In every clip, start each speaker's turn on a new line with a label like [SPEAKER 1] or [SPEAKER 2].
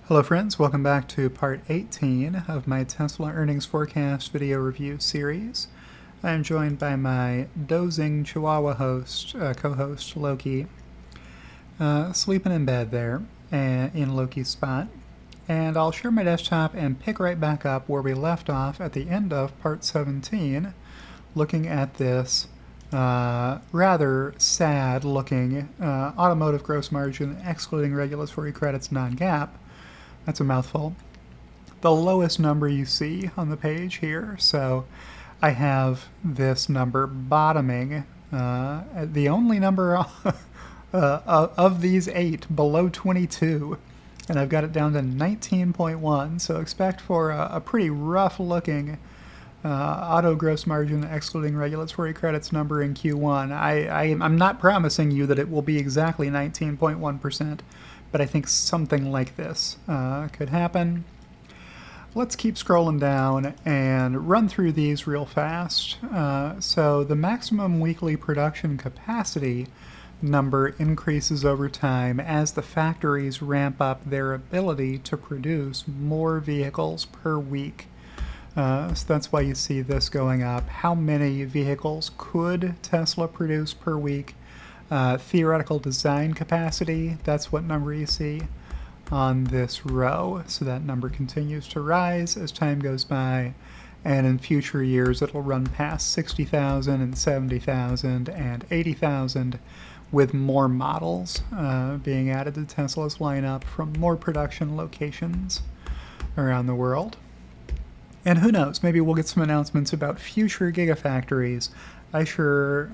[SPEAKER 1] Hello friends, welcome back to part 18 of my Tesla earnings forecast video review series. I'm joined by my dozing Chihuahua co-host Loki, sleeping in bed there in Loki's spot. And I'll share my desktop and pick right back up where we left off at the end of part 17, looking at this rather sad looking automotive gross margin excluding regulatory credits non-GAAP. That's a mouthful. The lowest number you see on the page here. So I have this number bottoming, the only number of these 8 below 22. And I've got it down to 19.1. So expect for a pretty rough looking auto gross margin excluding regulatory credits number in Q1. I'm not promising you that it will be exactly 19.1%. But I think something like this could happen. Let's keep scrolling down and run through these real fast. So the maximum weekly production capacity number increases over time as the factories ramp up their ability to produce more vehicles per week. So that's why you see this going up. How many vehicles could Tesla produce per week? Theoretical design capacity, that's what number you see on this row. So that number continues to rise as time goes by, and in future years it'll run past 60,000 and 70,000 and 80,000 with more models being added to Tesla's lineup from more production locations around the world. And who knows, maybe we'll get some announcements about future gigafactories. I sure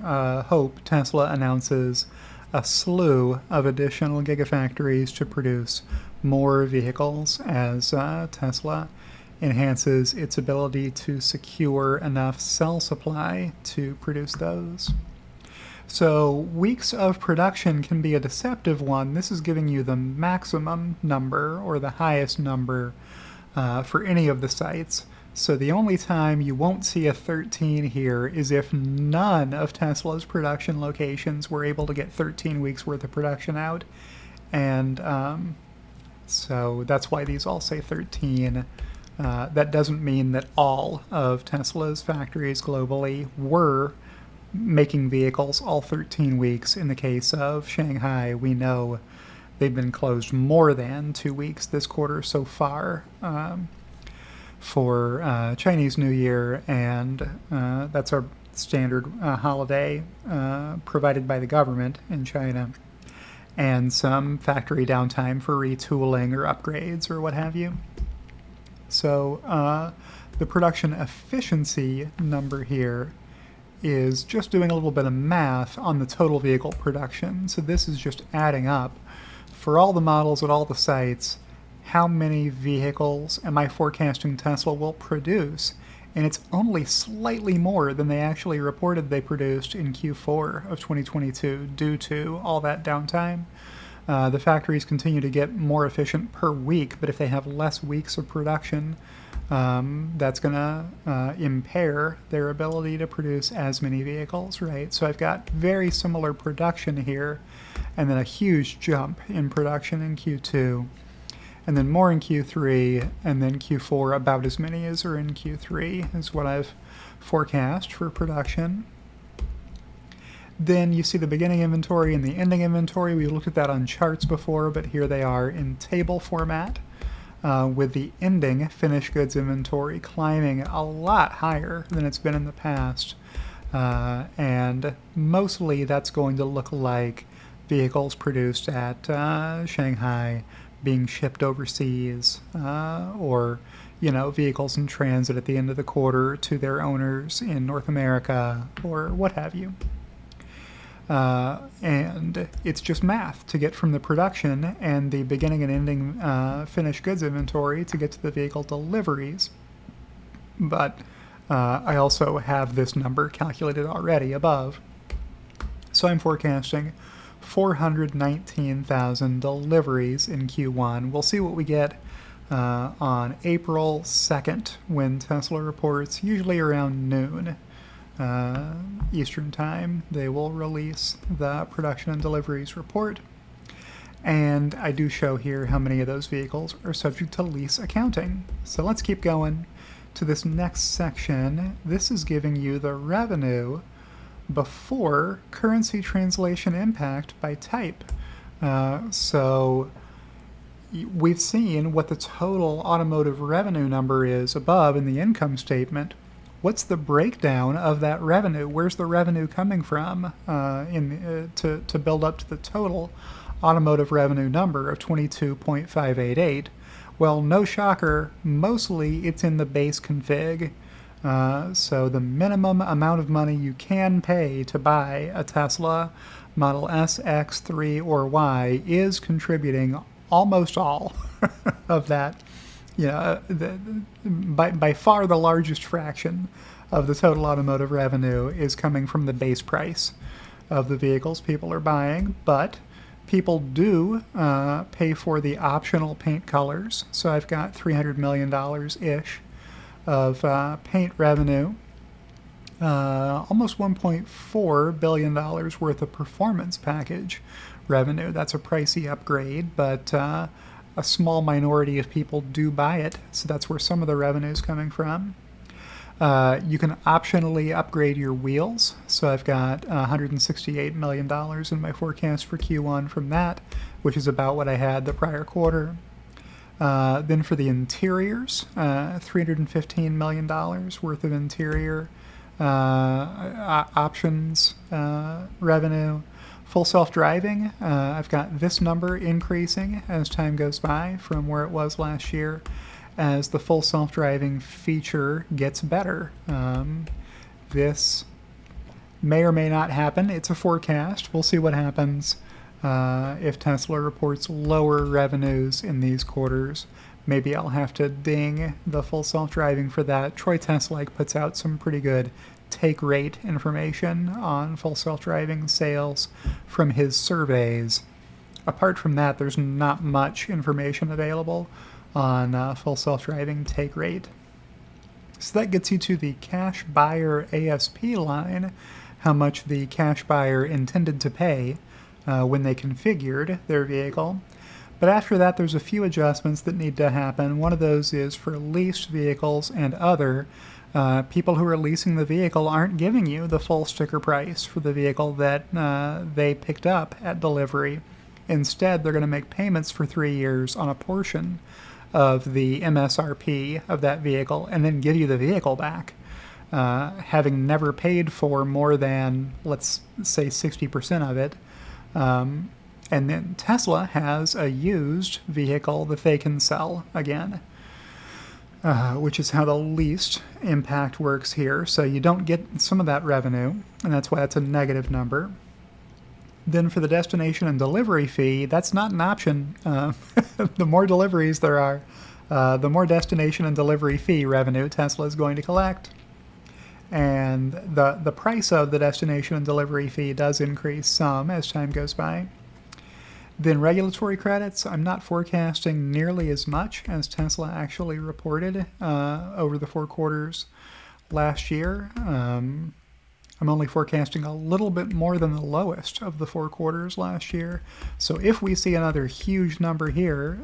[SPEAKER 1] hope Tesla announces a slew of additional gigafactories to produce more vehicles as Tesla enhances its ability to secure enough cell supply to produce those. So weeks of production can be a deceptive one. This is giving you the maximum number or the highest number for any of the sites. So the only time you won't see a 13 here is if none of Tesla's production locations were able to get 13 weeks worth of production out. And so that's why these all say 13. That doesn't mean that all of Tesla's factories globally were making vehicles all 13 weeks. In the case of Shanghai, we know they've been closed more than 2 weeks this quarter so far. For Chinese New Year, and that's our standard holiday provided by the government in China, and some factory downtime for retooling or upgrades or what have you. So the production efficiency number here is just doing a little bit of math on the total vehicle production. So this is just adding up for all the models at all the sites. How many vehicles am I forecasting Tesla will produce? And it's only slightly more than they actually reported they produced in Q4 of 2022 due to all that downtime. The factories continue to get more efficient per week, but if they have less weeks of production, that's going to impair their ability to produce as many vehicles, right? So I've got very similar production here, and then a huge jump in production in Q2. And then more in Q3, and then Q4 about as many as are in Q3 is what I've forecast for production. Then you see the beginning inventory and the ending inventory. We looked at that on charts before, but here they are in table format with the ending finished goods inventory climbing a lot higher than it's been in the past. And mostly that's going to look like vehicles produced at Shanghai being shipped overseas, or vehicles in transit at the end of the quarter to their owners in North America, or what have you. And it's just math to get from the production and the beginning and ending finished goods inventory to get to the vehicle deliveries. But I also have this number calculated already above. So I'm forecasting 419,000 deliveries in Q1. We'll see what we get on April 2nd when Tesla reports, usually around noon Eastern Time. They will release the production and deliveries report. And I do show here how many of those vehicles are subject to lease accounting. So let's keep going to this next section. This is giving you the revenue before currency translation impact by type. So we've seen what the total automotive revenue number is above in the income statement. What's the breakdown of that revenue? Where's the revenue coming from to build up to the total automotive revenue number of 22.588? Well, no shocker, mostly it's in the base config. So the minimum amount of money you can pay to buy a Tesla Model S, X, 3, or Y is contributing almost all of that. By far the largest fraction of the total automotive revenue is coming from the base price of the vehicles people are buying, but people do pay for the optional paint colors. So I've got $300 million-ish of paint revenue, almost $1.4 billion worth of performance package revenue. That's a pricey upgrade, but a small minority of people do buy it, so that's where some of the revenue is coming from. You can optionally upgrade your wheels, so I've got $168 million in my forecast for Q1 from that, which is about what I had the prior quarter. Then for the interiors, $315 million worth of interior options revenue. Full self-driving, I've got this number increasing as time goes by from where it was last year as the full self-driving feature gets better. This may or may not happen. It's a forecast. We'll see what happens if Tesla reports lower revenues in these quarters. Maybe I'll have to ding the full self-driving for that. Troy Teslake puts out some pretty good take rate information on full self-driving sales from his surveys. Apart from that, there's not much information available on full self-driving take rate. So that gets you to the cash buyer ASP line, how much the cash buyer intended to pay when they configured their vehicle. But after that, there's a few adjustments that need to happen. One of those is for leased vehicles and other. People who are leasing the vehicle aren't giving you the full sticker price for the vehicle that they picked up at delivery. Instead, they're going to make payments for 3 years on a portion of the MSRP of that vehicle and then give you the vehicle back, having never paid for more than, let's say, 60% of it. And then Tesla has a used vehicle that they can sell again. Which is how the leased impact works here. So you don't get some of that revenue, and that's why it's a negative number. Then for the destination and delivery fee, that's not an option. The more deliveries there are, the more destination and delivery fee revenue Tesla is going to collect. And the price of the destination and delivery fee does increase some as time goes by. Then regulatory credits, I'm not forecasting nearly as much as Tesla actually reported over the 4 quarters last year. I'm only forecasting a little bit more than the lowest of the 4 quarters last year. So if we see another huge number here,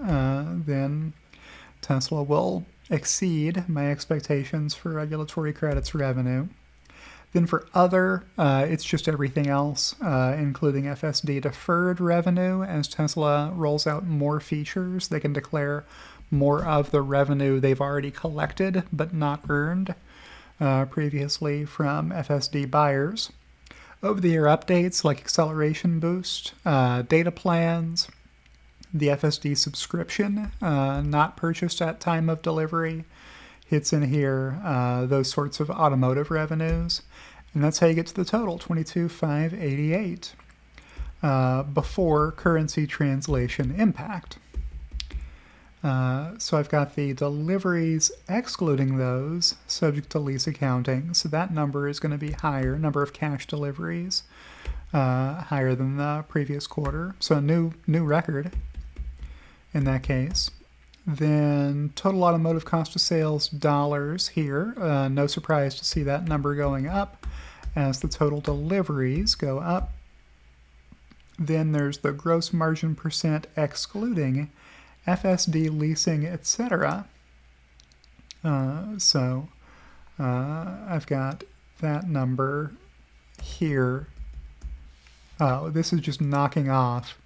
[SPEAKER 1] then Tesla will exceed my expectations for regulatory credits revenue. Then for other, it's just everything else, including FSD deferred revenue. As Tesla rolls out more features, they can declare more of the revenue they've already collected but not earned previously from FSD buyers. Over-the-air updates like acceleration boost, data plans, the FSD subscription not purchased at time of delivery hits in here, those sorts of automotive revenues. And that's how you get to the total, 22,588, before currency translation impact. So I've got the deliveries excluding those, subject to lease accounting. So that number is going to be higher, number of cash deliveries, higher than the previous quarter. So a new record in that case. Then total automotive cost of sales dollars here. No surprise to see that number going up as the total deliveries go up. Then there's the gross margin percent excluding FSD, leasing, etc. I've got that number here. Oh, this is just knocking off.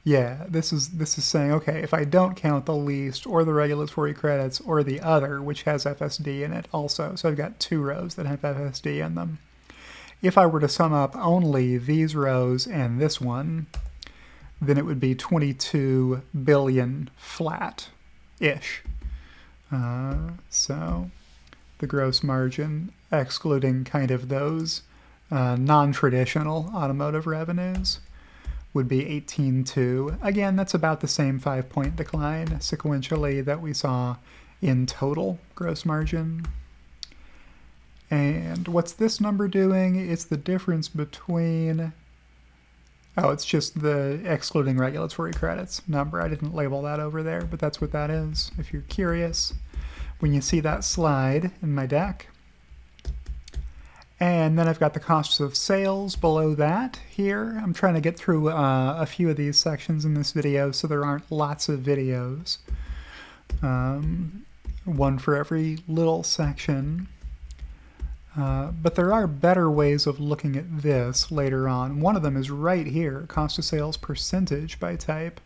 [SPEAKER 1] Yeah, this is saying, okay, if I don't count the leased or the regulatory credits or the other, which has FSD in it also, so I've got two rows that have FSD in them. If I were to sum up only these rows and this one, then it would be 22 billion flat-ish. So the gross margin, excluding kind of those non-traditional automotive revenues, would be 18.2. Again, that's about the same 5-point decline sequentially that we saw in total gross margin. And what's this number doing? It's the difference between... Oh, it's just the excluding regulatory credits number. I didn't label that over there, but that's what that is, if you're curious, when you see that slide in my deck. And then I've got the costs of sales below that here. I'm trying to get through a few of these sections in this video so there aren't lots of videos. One for every little section. But there are better ways of looking at this later on. One of them is right here, cost of sales percentage by type.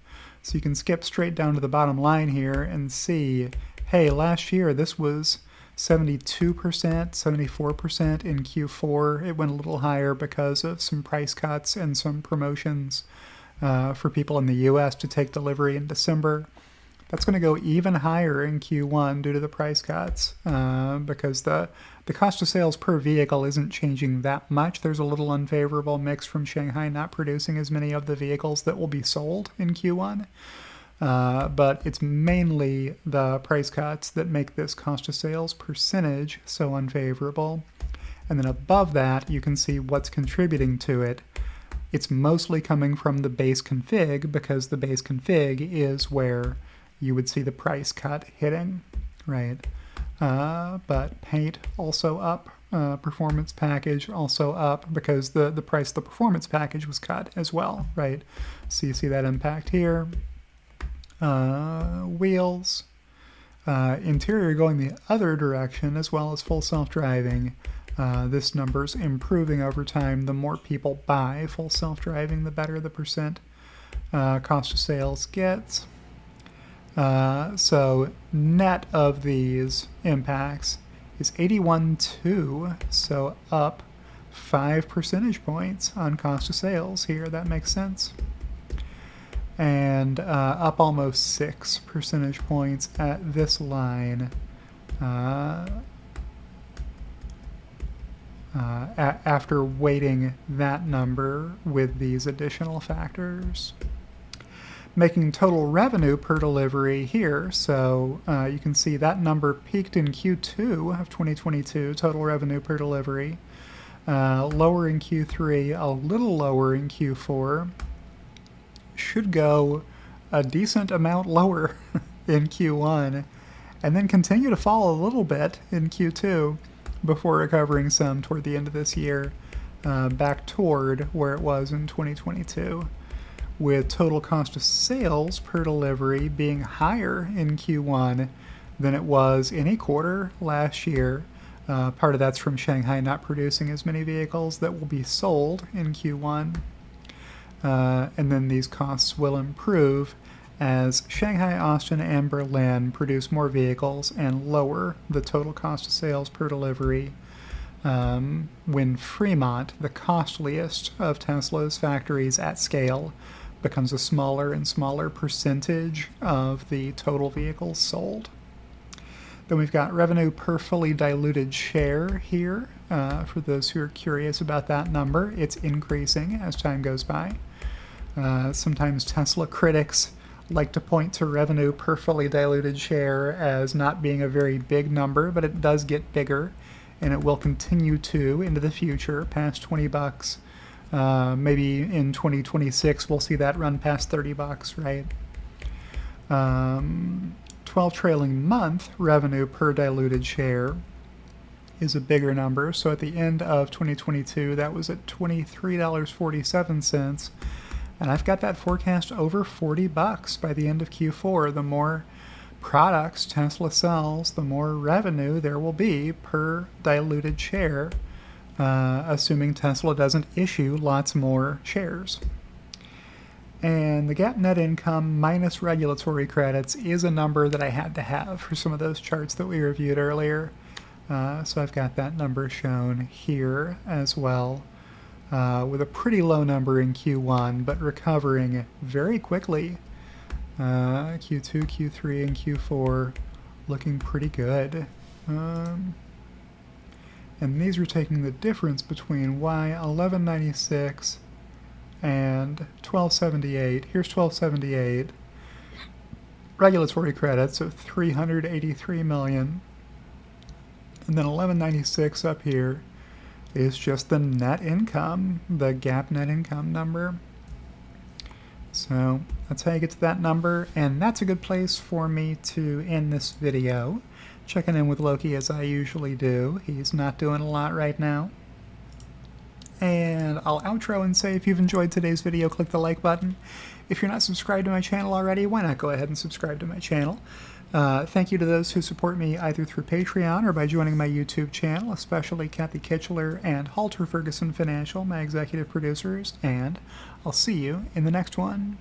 [SPEAKER 1] So you can skip straight down to the bottom line here and see, hey, last year this was 72%, 74% in Q4. It went a little higher because of some price cuts and some promotions for people in the US to take delivery in December. That's going to go even higher in Q1 due to the price cuts because the cost of sales per vehicle isn't changing that much. There's a little unfavorable mix from Shanghai not producing as many of the vehicles that will be sold in Q1. But it's mainly the price cuts that make this cost of sales percentage so unfavorable. And then above that, you can see what's contributing to it. It's mostly coming from the base config because the base config is where you would see the price cut hitting, right? But paint also up, performance package also up because the price of the performance package was cut as well, right? So you see that impact here. Wheels, interior going the other direction as well as full self-driving. This number's improving over time. The more people buy full self-driving, the better the percent cost of sales gets. So net of these impacts is 81.2, so up 5 percentage points on cost of sales here. That makes sense. And up almost 6 percentage points at this line after weighting that number with these additional factors. Making total revenue per delivery here, so you can see that number peaked in Q2 of 2022, total revenue per delivery, lower in Q3, a little lower in Q4, should go a decent amount lower in Q1, and then continue to fall a little bit in Q2 before recovering some toward the end of this year, back toward where it was in 2022. With total cost of sales per delivery being higher in Q1 than it was any quarter last year. Part of that's from Shanghai not producing as many vehicles that will be sold in Q1. And then these costs will improve as Shanghai, Austin, and Berlin produce more vehicles and lower the total cost of sales per delivery. When Fremont, the costliest of Tesla's factories at scale, becomes a smaller and smaller percentage of the total vehicles sold. Then we've got revenue per fully diluted share here. For those who are curious about that number, it's increasing as time goes by. Sometimes Tesla critics like to point to revenue per fully diluted share as not being a very big number, but it does get bigger, and it will continue to into the future, past $20. Maybe in 2026 we'll see that run past $30, right? 12 trailing month revenue per diluted share is a bigger number. So at the end of 2022, that was at $23.47. And I've got that forecast over $40 by the end of Q4. The more products Tesla sells, the more revenue there will be per diluted share, assuming Tesla doesn't issue lots more shares. And the GAAP net income minus regulatory credits is a number that I had to have for some of those charts that we reviewed earlier. So I've got that number shown here as well, with a pretty low number in Q1, but recovering very quickly. Q2, Q3, and Q4 looking pretty good. And these are taking the difference between Y1196 and 1278. Here's 1278. Regulatory credits of 383 million. And then 1196 up here is just the net income, the GAAP net income number. So that's how you get to that number, and that's a good place for me to end this video. Checking in with Loki as I usually do. He's not doing a lot right now. And I'll outro and say if you've enjoyed today's video, click the like button. If you're not subscribed to my channel already, why not go ahead and subscribe to my channel? Thank you to those who support me either through Patreon or by joining my YouTube channel, especially Kathy Kitchler and Halter Ferguson Financial, my executive producers, and I'll see you in the next one.